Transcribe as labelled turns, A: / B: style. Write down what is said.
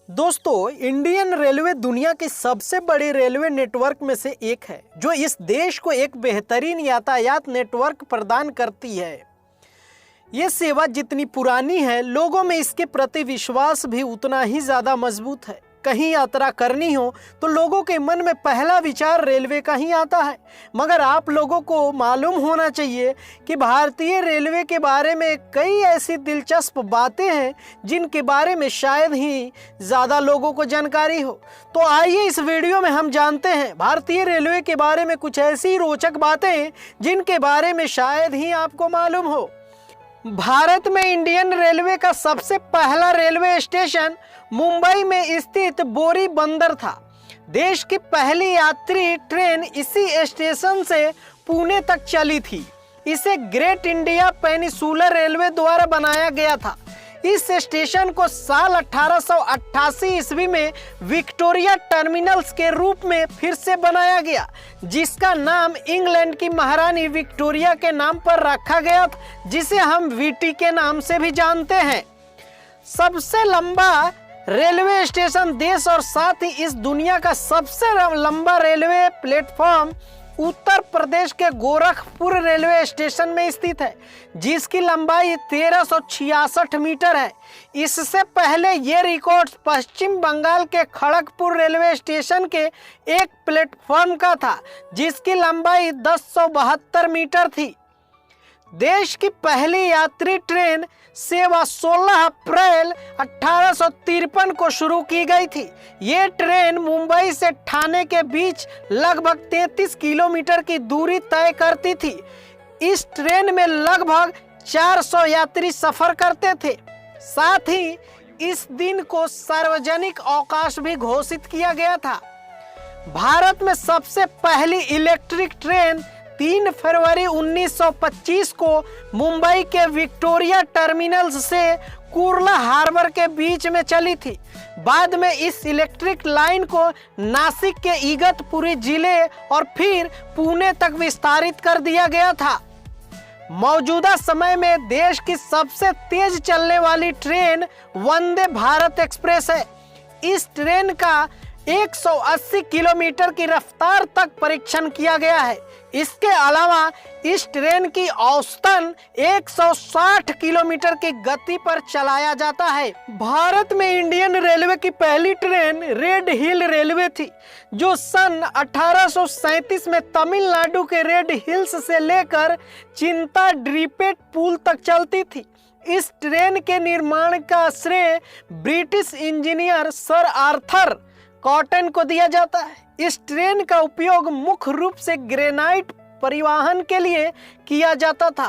A: दोस्तों, Indian railway दुनिया की सबसे बड़ी रेलवे नेटवर्क में से एक है, जो इस देश को एक बेहतरीन यातायात नेटवर्क प्रदान करती है। ये सेवा जितनी पुरानी है, लोगों में इसके प्रति विश्वास भी उतना ही ज़्यादा मजबूत है। कहीं यात्रा करनी हो तो लोगों के मन में पहला विचार रेलवे का ही आता है। मगर आप लोगों को मालूम होना चाहिए कि भारतीय रेलवे के बारे में कई ऐसी दिलचस्प बातें हैं जिनके बारे में शायद ही ज़्यादा लोगों को जानकारी हो। तो आइए इस वीडियो में हम जानते हैं भारतीय रेलवे के बारे में कुछ ऐसी रोचक बातें जिनके बारे में शायद ही आपको मालूम हो। भारत में इंडियन रेलवे का सबसे पहला रेलवे स्टेशन मुंबई में स्थित बोरी बंदर था। देश की पहली यात्री ट्रेन इसी स्टेशन से पुणे तक चली थी। इसे ग्रेट इंडिया पेनिसुलर रेलवे द्वारा बनाया गया था। इस स्टेशन को साल 1888 ईस्वी में विक्टोरिया टर्मिनल्स के रूप में फिर से बनाया गया, जिसका नाम इंग्लैंड की महारानी विक्टोरिया के नाम पर रखा गया, जिसे हम वीटी के नाम से भी जानते हैं। सबसे लंबा रेलवे स्टेशन देश और साथ ही इस दुनिया का सबसे लंबा रेलवे प्लेटफॉर्म उत्तर प्रदेश के गोरखपुर रेलवे स्टेशन में स्थित है, जिसकी लंबाई 1366 मीटर है। इससे पहले ये रिकॉर्ड पश्चिम बंगाल के खड़गपुर रेलवे स्टेशन के एक प्लेटफॉर्म का था, जिसकी लंबाई 1072 मीटर थी। देश की पहली यात्री ट्रेन सेवा 16 अप्रैल 1853 को शुरू की गई थी। ये ट्रेन मुंबई से ठाणे के बीच लगभग 33 किलोमीटर की दूरी तय करती थी। इस ट्रेन में लगभग 400 यात्री सफर करते थे। साथ ही इस दिन को सार्वजनिक अवकाश भी घोषित किया गया था। भारत में सबसे पहली इलेक्ट्रिक ट्रेन 3 फरवरी 1925 को मुंबई के विक्टोरिया टर्मिनल्स से कुर्ला हार्बर के बीच में चली थी। बाद में इस इलेक्ट्रिक लाइन को नासिक के इगतपुरी जिले और फिर पुणे तक विस्तारित कर दिया गया था। मौजूदा समय में देश की सबसे तेज चलने वाली ट्रेन वंदे भारत एक्सप्रेस है। इस ट्रेन का 180 किलोमीटर की रफ्तार तक परीक्षण किया गया है। इसके अलावा इस ट्रेन की औसतन 160 किलोमीटर की गति पर चलाया जाता है। भारत में इंडियन रेलवे की पहली ट्रेन रेड हिल रेलवे थी, जो सन 1837 में तमिलनाडु के रेड हिल्स से लेकर चिंताड्रीपेट पुल तक चलती थी। इस ट्रेन के निर्माण का श्रेय British engineer sir Arthur cotton को दिया जाता है। इस ट्रेन का उपयोग मुख्य रूप से ग्रेनाइट परिवहन के लिए किया जाता था।